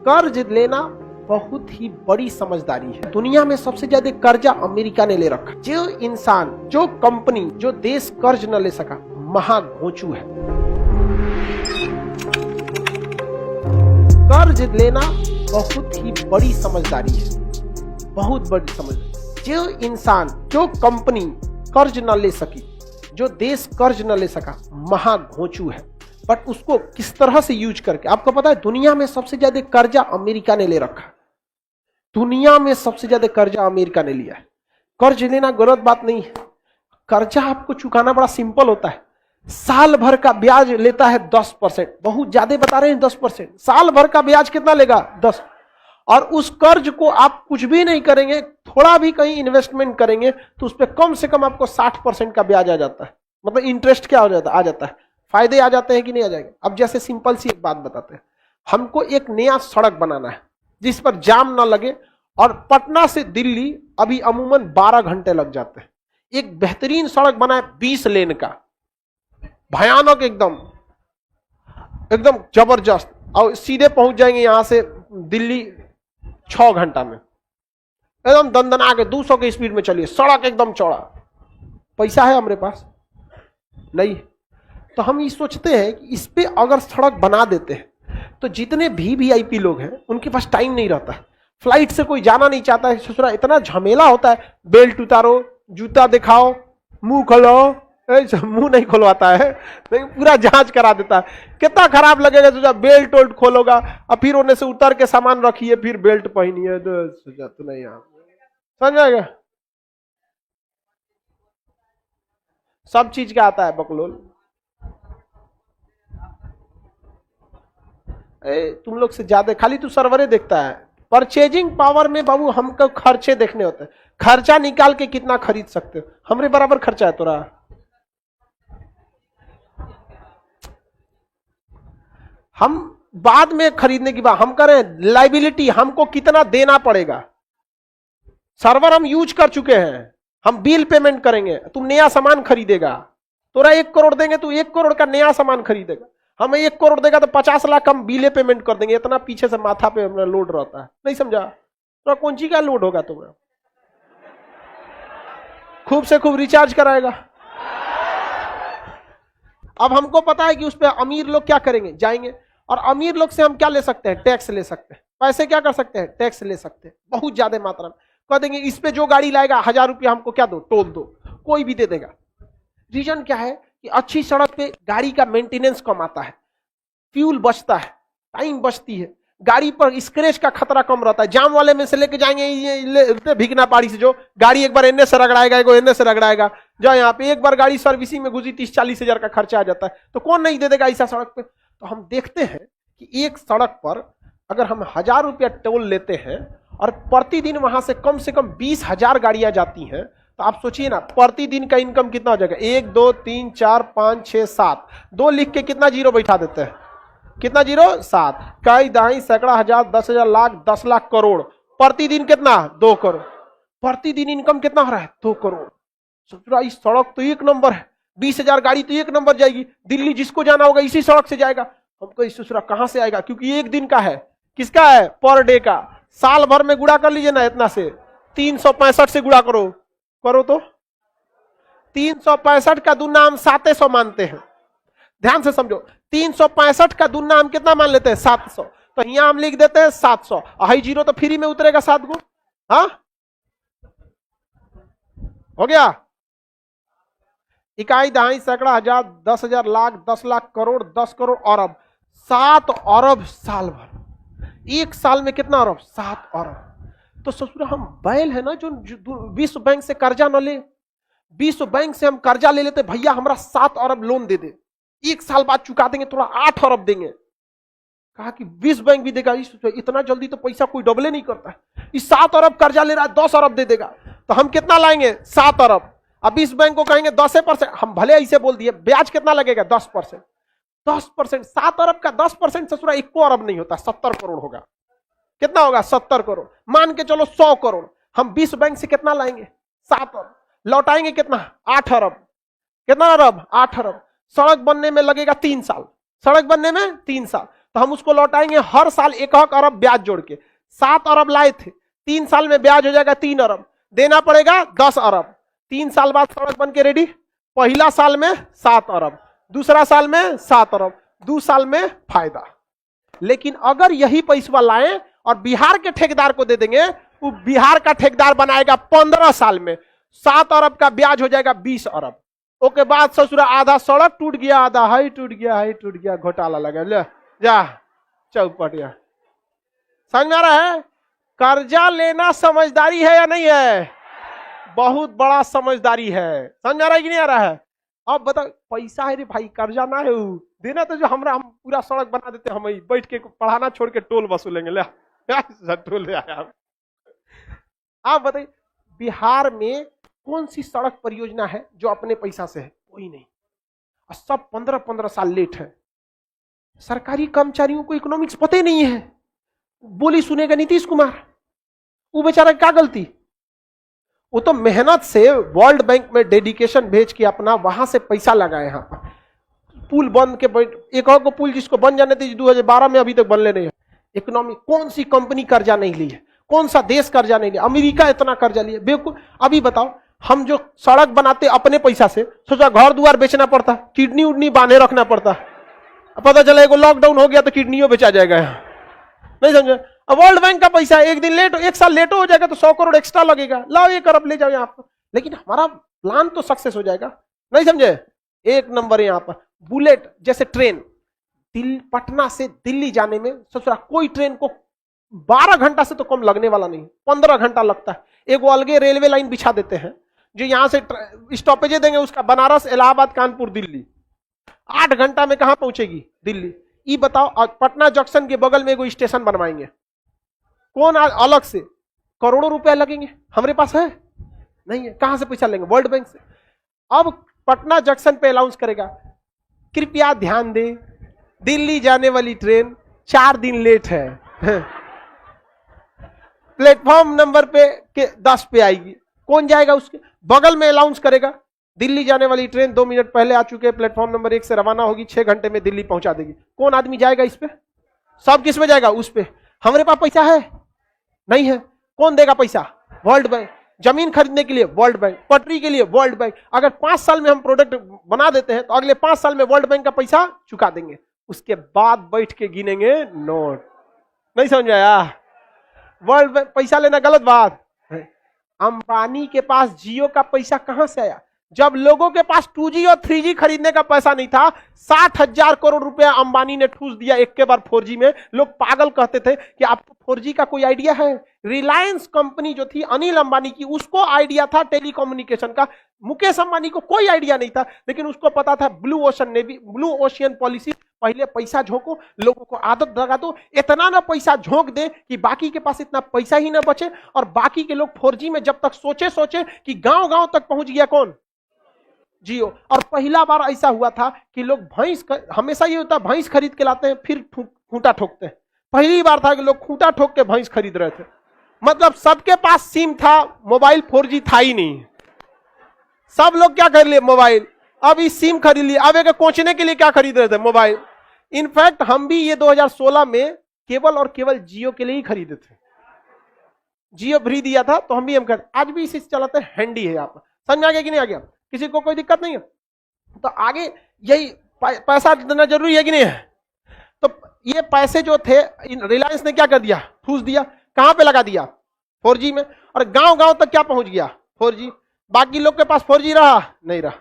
कर्ज लेना बहुत ही बड़ी समझदारी है। दुनिया में सबसे ज्यादा कर्जा अमेरिका ने ले रखा। जो इंसान, जो कंपनी, जो देश कर्ज न ले सका, महाघोंचू है। कर्ज लेना बहुत ही बड़ी समझदारी है, बहुत बड़ी समझदारी। जो इंसान, जो कंपनी कर्ज न ले सकी, जो देश कर्ज न ले सका, महाघोंचू है। बट उसको किस तरह से यूज करके, आपको पता है दुनिया में सबसे ज्यादा कर्जा अमेरिका ने ले रखा। दुनिया में सबसे ज्यादा कर्जा अमेरिका ने लिया है। कर्ज लेना गलत बात नहीं है। कर्जा आपको चुकाना बड़ा सिंपल होता है। साल भर का ब्याज लेता है 10%। बहुत ज्यादा बता रहे हैं 10%। साल भर का ब्याज कितना लेगा? 10। और उस कर्ज को आप कुछ भी नहीं करेंगे, थोड़ा भी कहीं इन्वेस्टमेंट करेंगे तो उस पर कम से कम आपको 60% का ब्याज आ जाता है। मतलब इंटरेस्ट क्या हो जाता है? आ जाता है। फायदे आ जाते हैं कि नहीं आ जाएंगे? अब जैसे सिंपल सी एक बात बताते हैं। हमको एक नया सड़क बनाना है जिस पर जाम ना लगे, और पटना से दिल्ली अभी अमूमन 12 घंटे लग जाते हैं। एक बेहतरीन सड़क बना है 20 लेन का, भयानक, एकदम एकदम जबरदस्त, और सीधे पहुंच जाएंगे यहां से दिल्ली 6 घंटा में। एकदम दंदना के 200 की स्पीड में चलिए, सड़क एकदम चौड़ा। पैसा है हमारे पास? नहीं। तो हम ये सोचते हैं कि इस पे अगर सड़क बना देते हैं तो जितने भी वीआईपी लोग हैं उनके पास टाइम नहीं रहता है। फ्लाइट से कोई जाना नहीं चाहता है, ससुरा इतना झमेला होता है। बेल्ट उतारो, जूता दिखाओ, मुंह खोलो, मुंह नहीं खुलवाता है, पूरा जांच करा देता है। कितना खराब लगेगा तुझा, बेल्ट वोल्ट खोलोगा और फिर उन्हें से उतर के सामान रखिए, फिर बेल्ट पहनिए, तो नहीं समझ आएगा। सब चीज का आता है बकलोल। तुम लोग से ज्यादा खाली तू सर्वरे देखता है। परचेजिंग पावर में बाबू हमको खर्चे देखने होते हैं। खर्चा निकाल के कितना खरीद सकते हो? हमरे बराबर खर्चा है तोरा। हम बाद में खरीदने की बात हम करें, लाइबिलिटी हमको कितना देना पड़ेगा। सर्वर हम यूज कर चुके हैं, हम बिल पेमेंट करेंगे, तुम नया सामान खरीदेगा। तोरा 1 करोड़ देंगे, तू 1 करोड़ का नया सामान खरीदेगा। हमें 1 करोड़ देगा तो 50 लाख हम बिले पेमेंट कर देंगे। इतना पीछे से माथा पे हमारा लोड रहता है, नहीं समझा? तो कौन सी का लोड होगा तुम्हारा? खूब से खूब रिचार्ज कराएगा। अब हमको पता है कि उस पर अमीर लोग क्या करेंगे, जाएंगे, और अमीर लोग से हम क्या ले सकते हैं? टैक्स ले सकते हैं। पैसे क्या कर सकते हैं? टैक्स ले सकते हैं, बहुत ज्यादा मात्रा में। कह देंगे इस पे जो गाड़ी लाएगा 1000 रुपया हमको क्या दो, टोल दो, कोई भी दे देगा। रीजन क्या है कि अच्छी सड़क पे गाड़ी का मेंटेनेंस कम आता है, फ्यूल बचता है, टाइम बचती है, गाड़ी पर स्क्रैच का खतरा कम रहता है। जाम वाले में से लेके जाएंगे ये भिगना पाड़ी से, जो गाड़ी एक बार एने से रगड़ाएगा, एगो एने से रगड़ाएगा, जो यहाँ पे एक बार गाड़ी सर्विसिंग में गुजरी 30-40 हजार का खर्चा आ जाता है। तो कौन नहीं दे देगा ऐसा सड़क पे? तो हम देखते हैं कि एक सड़क पर अगर हम 1000 रुपया टोल लेते हैं और प्रतिदिन वहां से कम 20,000 गाड़ियां जाती हैं, तो आप सोचिए ना प्रतिदिन का इनकम कितना हो जाएगा। 1 2 3 4 5 6 7, 2 लिख के कितना जीरो बैठा देते हैं? कितना जीरो? 7। कई दहाई सैकड़ा हजार 10,000 लाख 10 लाख करोड़। प्रतिदिन कितना? 2 करोड़। प्रतिदिन इनकम कितना हो रहा है? 2 करोड़। ससुरा इस सड़क तो एक नंबर है, 20,000 गाड़ी तो एक नंबर जाएगी। दिल्ली जिसको जाना होगा इसी सड़क से जाएगा। हमको इस ससुरा कहां से आएगा? क्योंकि एक दिन का है। किसका है? पर डे का। साल भर में गुड़ा कर लीजिए ना, इतना से 365 से गुड़ा करो तो 365 का दूना हम 700 मानते हैं। ध्यान से समझो, 365 का दूना हम कितना मान लेते हैं? 700। तो यहां हम लिख देते हैं 700, हाई जीरो तो फ्री में उतरेगा 7 गो। हाँ हो गया। इकाई दहाई सैकड़ा हजार 10,000 लाख 10 लाख करोड़ 10 करोड़ अरब 7 अरब साल भर। एक साल में कितना अरब? 7 अरब। तो ससुरा हम बैल है ना जो विश्व बैंक से कर्जा न ले। विश्व बैंक से हम कर्जा ले लेते, भैया हमारा 7 अरब लोन दे दे, एक साल बाद चुका देंगे, थोड़ा 8 अरब देंगे। कहा कि विश्व बैंक भी देगा? इतना जल्दी तो पैसा कोई डबले नहीं करता है। इस 7 अरब कर्जा ले रहा है, 10 अरब दे देगा, तो हम कितना लाएंगे? 7 अरब। अब विश्व बैंक को कहेंगे 10%, हम भले ऐसे बोल दिए, ब्याज कितना लगेगा? 10%। 10%, 7 अरब का 10% ससुरा 1 अरब नहीं होता, 70 करोड़ होगा। कितना होगा? 70 करोड़। मान के चलो 100 करोड़। हम विश्व बैंक से कितना लाएंगे? 7 अरब। लौटाएंगे कितना? 8 अरब। कितना अरब? 8 अरब। सड़क बनने में लगेगा 3 साल। सड़क बनने में 3 साल। तो हम उसको लौटाएंगे हर साल 1 अरब ब्याज जोड़ के। 7 अरब लाए थे, 3 साल में ब्याज हो जाएगा 3 अरब, देना पड़ेगा 10 अरब। 3 साल बाद सड़क बन के रेडी, पहला साल में 7 अरब, दूसरा साल में 7 अरब, 2 साल में फायदा। लेकिन अगर यही पैसा लाएं और बिहार के ठेकेदार को दे देंगे, वो बिहार का ठेकेदार बनाएगा 15 साल में 7 अरब का ब्याज हो जाएगा 20 अरब। ओके बाद ससुरा आधा सड़क टूट गया, आधा हाई टूट गया, हाई टूट गया, घोटाला लगा, ले जा चौपटिया। समझ आ रहा है? कर्जा लेना समझदारी है या नहीं है? बहुत बड़ा समझदारी है। समझ आ रहा है कि नहीं आ रहा है? अब बताओ, पैसा है रे भाई, कर्जा ना है वो देना, तो जो हम पूरा सड़क बना देते, हम बैठ के पढ़ाना छोड़ के टोल वसूलेंगे, ले टोल ले आया। आप बताइए बिहार में कौन सी सड़क परियोजना है जो अपने पैसा से है? कोई नहीं। और सब 15-15 साल लेट है। सरकारी कर्मचारियों को इकोनॉमिक्स पता ही नहीं है, बोली सुनेगा नीतीश कुमार, वो बेचारा क्या गलती? वो तो मेहनत से वर्ल्ड बैंक में डेडिकेशन भेज के अपना वहां से पैसा लगाए। यहाँ पर पुल बंद के बैठ, एक और को पुल जिसको बन जाने थे 2012 में, अभी तक बनले नहीं है। इकोनॉमी कौन सी कंपनी कर्जा नहीं ली है? कौन सा देश कर्जा नहीं लिया? अमेरिका इतना कर्जा लिया बेवकूफ। अभी बताओ, हम जो सड़क बनाते अपने पैसा से, सोचा घर दुआर बेचना पड़ता, किडनी उडनी बांधे रखना पड़ता, पता चला एगो लॉकडाउन हो गया तो किडनियों बेचा जाएगा। नहीं समझे? अब वर्ल्ड बैंक का पैसा एक दिन लेट, 1 साल लेट हो जाएगा तो 100 करोड़ एक्स्ट्रा लगेगा, लाओ 1 अरब ले जाओ यहाँ पर। लेकिन हमारा प्लान तो सक्सेस हो जाएगा। नहीं समझे? एक नंबर यहाँ पर बुलेट जैसे ट्रेन, पटना से दिल्ली जाने में ससुरा कोई ट्रेन को 12 घंटा से तो कम लगने वाला नहीं, 15 घंटा लगता है। एक अलगे रेलवे लाइन बिछा देते हैं जो यहां से स्टॉपेज देंगे उसका, बनारस, इलाहाबाद, कानपुर, दिल्ली। 8 घंटा में कहां पहुंचेगी? दिल्ली। ये बताओ, पटना जंक्शन के बगल में एगो स्टेशन बनवाएंगे, कौन अलग से करोड़ों रुपया लगेंगे, हमारे पास है नहीं है, कहां से पैसा लेंगे? वर्ल्ड बैंक से। अब पटना जंक्शन पे अनाउंस करेगा, कृपया ध्यान दें, दिल्ली जाने वाली ट्रेन 4 दिन लेट है, प्लेटफॉर्म नंबर पे 10 पे आएगी। कौन जाएगा? उसके बगल में अनाउंस करेगा, दिल्ली जाने वाली ट्रेन 2 मिनट पहले आ चुके हैं, प्लेटफॉर्म नंबर 1 से रवाना होगी, 6 घंटे में दिल्ली पहुंचा देगी। कौन आदमी जाएगा इस पे? सब किस पे जाएगा? उस पे। हमारे पास पैसा है नहीं है, कौन देगा पैसा? World bank. जमीन खरीदने के लिए वर्ल्ड बैंक, पटरी के लिए वर्ल्ड बैंक। अगर 5 साल में हम प्रोडक्ट बना देते हैं तो अगले 5 साल में वर्ल्ड बैंक का पैसा चुका देंगे। उसके बाद बैठ के गिनेंगे नोट। नहीं समझ आया? वर्ल्ड बैंक पैसा लेना गलत बात है। अंबानी के पास जियो का पैसा कहां से आया? जब लोगों के पास 2G और 3G खरीदने का पैसा नहीं था, 60,000 करोड़ रुपया अंबानी ने ठूस दिया एक के बार 4G में। लोग पागल कहते थे कि आपको 4G का कोई आइडिया है? रिलायंस कंपनी जो थी अनिल अंबानी की, उसको आइडिया था टेलीकम्युनिकेशन का। मुकेश अंबानी को कोई आइडिया नहीं था, लेकिन उसको पता था ब्लू ओशियन पॉलिसी, पहले पैसा झोंको, लोगों को आदत लगा दो, इतना ना पैसा झोंक दे कि बाकी के पास इतना पैसा ही ना बचे, और बाकी के लोग 4G में जब तक सोचे कि गांव गांव तक पहुंच गया कौन? जियो। और पहला बार ऐसा हुआ था कि लोग हमेशा ये होता है भैंस खरीद के लाते हैं फिर खूंटा ठोकते हैं। पहली बार था कि लोग खूंटा ठोक के भैंस खरीद रहे थे। मतलब सबके पास सिम था, मोबाइल 4G था ही नहीं। सब लोग क्या कर लिए? मोबाइल। अब इस सिम खरीद लिए, अब एक कोचने के लिए क्या खरीद रहे थे? मोबाइल। इनफैक्ट हम भी ये 2016 में केवल और केवल जियो के लिए ही खरीदे थे। जियो फ्री दिया था तो हम भी आज भी इसे चलाते हैं, हैंडी है। आप समझ में आ गया कि नहीं आ गया? किसी को कोई दिक्कत नहीं है? तो आगे यही पैसा देना जरूरी है कि नहीं है? तो ये पैसे जो थे रिलायंस ने क्या कर दिया? ठूस दिया। कहां पे लगा दिया? 4G में। और गांव गांव तक क्या पहुंच गया? 4G। बाकी लोग के पास 4G रहा नहीं रहा।